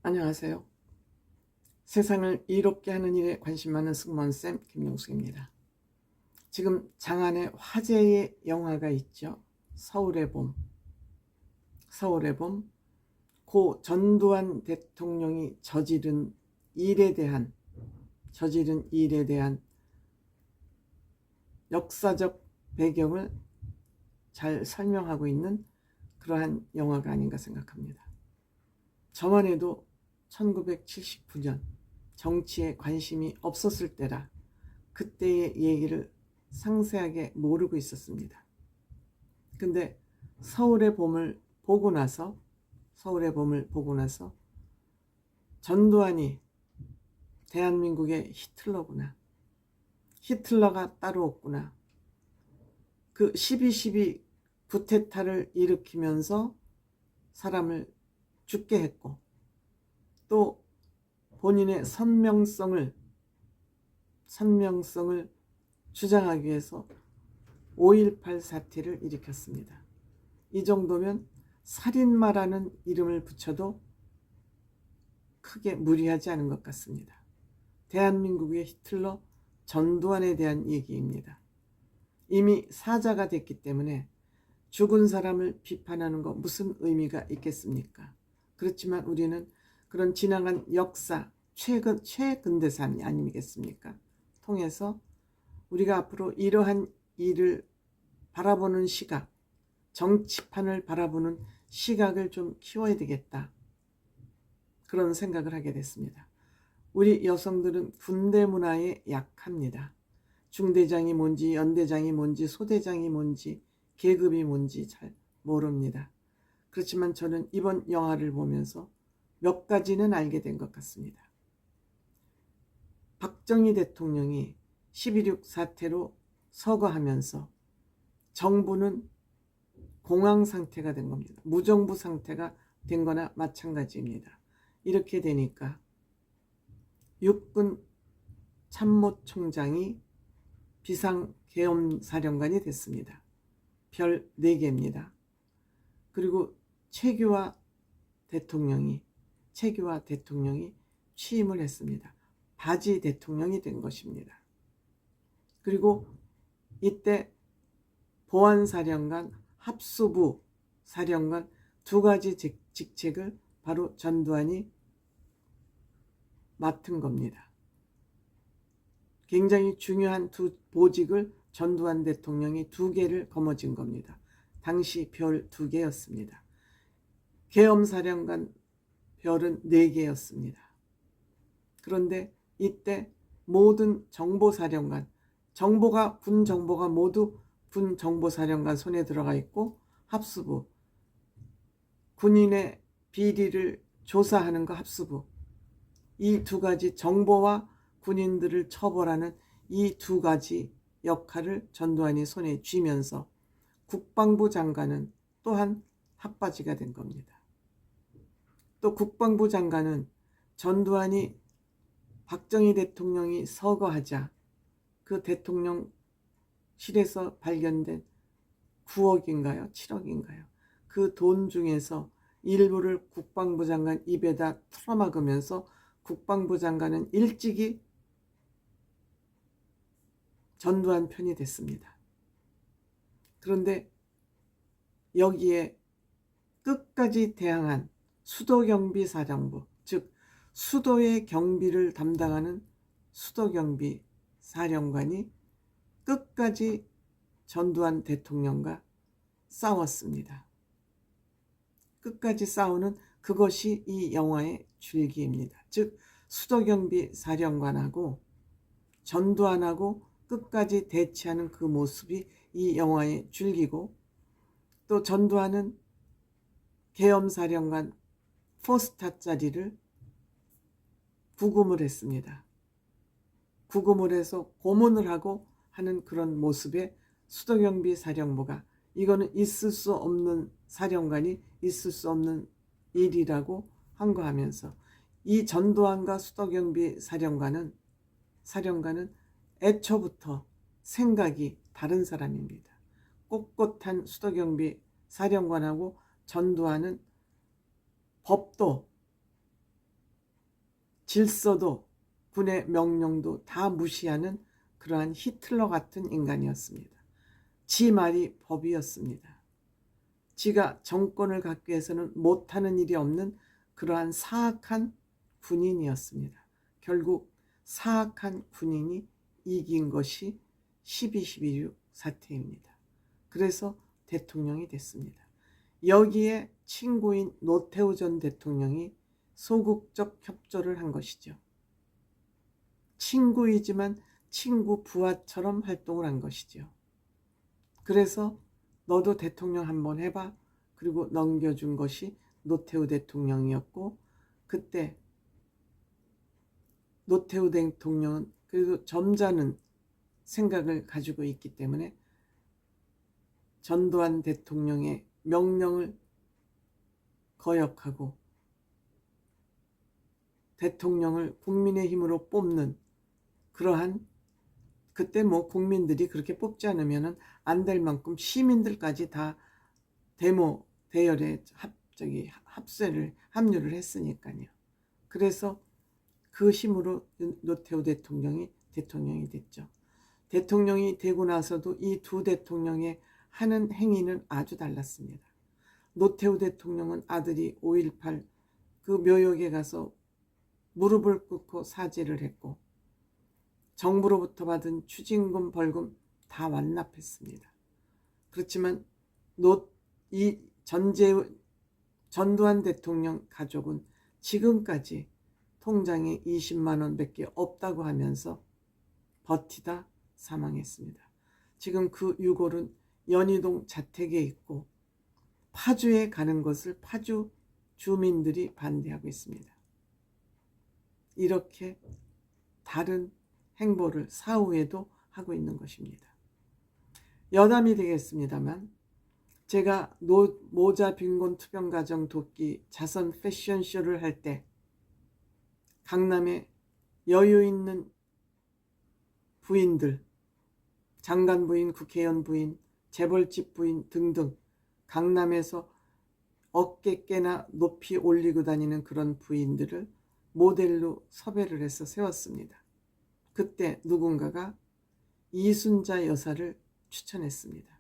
안녕하세요. 세상을 이롭게 하는 일에 관심 많은 승무원쌤 김용숙입니다. 지금 장안에 화제의 영화가 있죠. 서울의 봄. 서울의 봄. 고 전두환 대통령이 저지른 일에 대한 역사적 배경을 잘 설명하고 있는 그러한 영화가 아닌가 생각합니다. 저만 해도 1979년 정치에 관심이 없었을 때라 그때의 얘기를 상세하게 모르고 있었습니다. 근데 서울의 봄을 보고 나서 전두환이 대한민국의 히틀러구나. 히틀러가 따로 없구나. 그 12.12 쿠데타를 일으키면서 사람을 죽게 했고 또 본인의 선명성을 주장하기 위해서 5.18 사태를 일으켰습니다. 이 정도면 살인마라는 이름을 붙여도 크게 무리하지 않은 것 같습니다. 대한민국의 히틀러 전두환에 대한 얘기입니다. 이미 사자가 됐기 때문에 죽은 사람을 비판하는 거 무슨 의미가 있겠습니까? 그렇지만 우리는 그런 지나간 역사, 최근대사 아니겠습니까? 통해서 우리가 앞으로 이러한 일을 바라보는 시각, 정치판을 바라보는 시각을 좀 키워야 되겠다. 그런 생각을 하게 됐습니다. 우리 여성들은 군대 문화에 약합니다. 중대장이 뭔지, 연대장이 뭔지, 소대장이 뭔지, 계급이 뭔지 잘 모릅니다. 그렇지만 저는 이번 영화를 보면서 몇 가지는 알게 된 것 같습니다. 박정희 대통령이 12.6 사태로 서거하면서 정부는 공황 상태가 된 겁니다. 무정부 상태가 된 거나 마찬가지입니다. 이렇게 되니까 육군 참모총장이 비상계엄사령관이 됐습니다. 별 4개입니다. 그리고 최규하 대통령이 취임을 했습니다. 바지 대통령이 된 것입니다. 그리고 이때 보안사령관, 합수부 사령관 2가지 직책을 바로 전두환이 맡은 겁니다. 굉장히 중요한 두 보직을 전두환 대통령이 2개를 거머쥔 겁니다. 당시 별 2개였습니다. 계엄사령관 별은 4개였습니다. 그런데 이때 모든 정보사령관, 군 정보가 모두 군 정보사령관 손에 들어가 있고 합수부, 군인의 비리를 조사하는 거 합수부, 이 2가지 정보와 군인들을 처벌하는 이 2가지 역할을 전두환이 손에 쥐면서 국방부 장관은 또한 핫바지가 된 겁니다. 또 국방부 장관은 전두환이 박정희 대통령이 서거하자 그 대통령실에서 발견된 9억인가요? 7억인가요? 그 돈 중에서 일부를 국방부 장관 입에다 틀어막으면서 국방부 장관은 일찍이 전두환 편이 됐습니다. 그런데 여기에 끝까지 대항한 수도경비사령부, 즉 수도의 경비를 담당하는 수도경비 사령관이 끝까지 전두환 대통령과 싸웠습니다. 끝까지 싸우는 그것이 이 영화의 줄기입니다. 즉 수도경비 사령관하고 전두환하고 끝까지 대치하는 그 모습이 이 영화의 줄기고, 또 전두환은 계엄사령관 4스타 자리를 구금을 했습니다. 구금을 해서 고문을 하고 하는 그런 모습에 수도경비 사령부가 이거는 있을 수 없는 사령관이 있을 수 없는 일이라고 항거하면서 이 전두환과 수도경비 사령관은 애초부터 생각이 다른 사람입니다. 꼿꼿한 수도경비 사령관하고 전두환은 법도 질서도 군의 명령도 다 무시하는 그러한 히틀러 같은 인간이었습니다. 지 말이 법이었습니다. 지가 정권을 갖기 위해서는 못하는 일이 없는 그러한 사악한 군인이었습니다. 결국 사악한 군인이 이긴 것이 12.12 사태입니다. 그래서 대통령이 됐습니다. 여기에 친구인 노태우 전 대통령이 소극적 협조를 한 것이죠. 친구이지만 친구 부하처럼 활동을 한 것이죠. 그래서 너도 대통령 한번 해봐. 그리고 넘겨준 것이 노태우 대통령이었고, 그때 노태우 대통령은 그래도 점잖은 생각을 가지고 있기 때문에 전두환 대통령의 명령을 거역하고 대통령을 국민의힘으로 뽑는 그러한, 그때 뭐 국민들이 그렇게 뽑지 않으면 안 될 만큼 시민들까지 다 데모 대열에 합류를 했으니까요. 그래서 그 힘으로 노태우 대통령이 됐죠. 대통령이 되고 나서도 이 두 대통령의 하는 행위는 아주 달랐습니다. 노태우 대통령은 아들이 5.18 그 묘역에 가서 무릎을 꿇고 사죄를 했고, 정부로부터 받은 추징금 벌금 다 완납했습니다. 그렇지만 이 전두환 대통령 가족은 지금까지 통장에 20만 원밖에 없다고 하면서 버티다 사망했습니다. 지금 그 유골은 연희동 자택에 있고 파주에 가는 것을 파주 주민들이 반대하고 있습니다. 이렇게 다른 행보를 사후에도 하고 있는 것입니다. 여담이 되겠습니다만, 제가 모자 빈곤 투병가정 돕기 자선 패션쇼를 할 때 강남에 여유 있는 부인들, 장관 부인, 국회의원 부인, 재벌집 부인 등등 강남에서 어깨 깨나 높이 올리고 다니는 그런 부인들을 모델로 섭외를 해서 세웠습니다. 그때 누군가가 이순자 여사를 추천했습니다.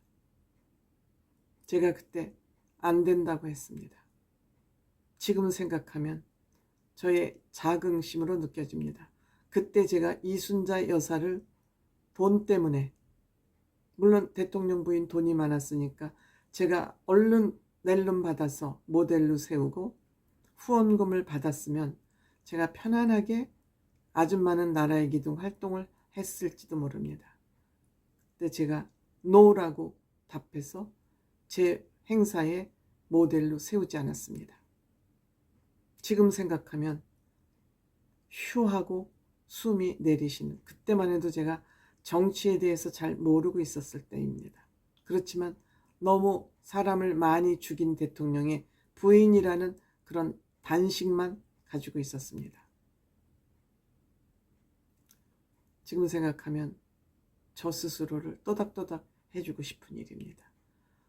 제가 그때 안 된다고 했습니다. 지금 생각하면 저의 자긍심으로 느껴집니다. 그때 제가 이순자 여사를 돈 때문에, 물론 대통령 부인 돈이 많았으니까 제가 얼른 낼름 받아서 모델로 세우고 후원금을 받았으면 제가 편안하게 아줌마는 나라의 기둥 활동을 했을지도 모릅니다. 그때 제가 노라고 답해서 제 행사에 모델로 세우지 않았습니다. 지금 생각하면 휴하고 숨이 내리시는, 그때만 해도 제가 정치에 대해서 잘 모르고 있었을 때입니다. 그렇지만 너무 사람을 많이 죽인 대통령의 부인이라는 그런 단식만 가지고 있었습니다. 지금 생각하면 저 스스로를 또닥또닥 해주고 싶은 일입니다.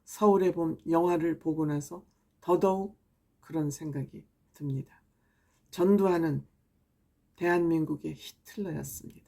서울의 봄 영화를 보고 나서 더더욱 그런 생각이 듭니다. 전두환은 대한민국의 히틀러였습니다.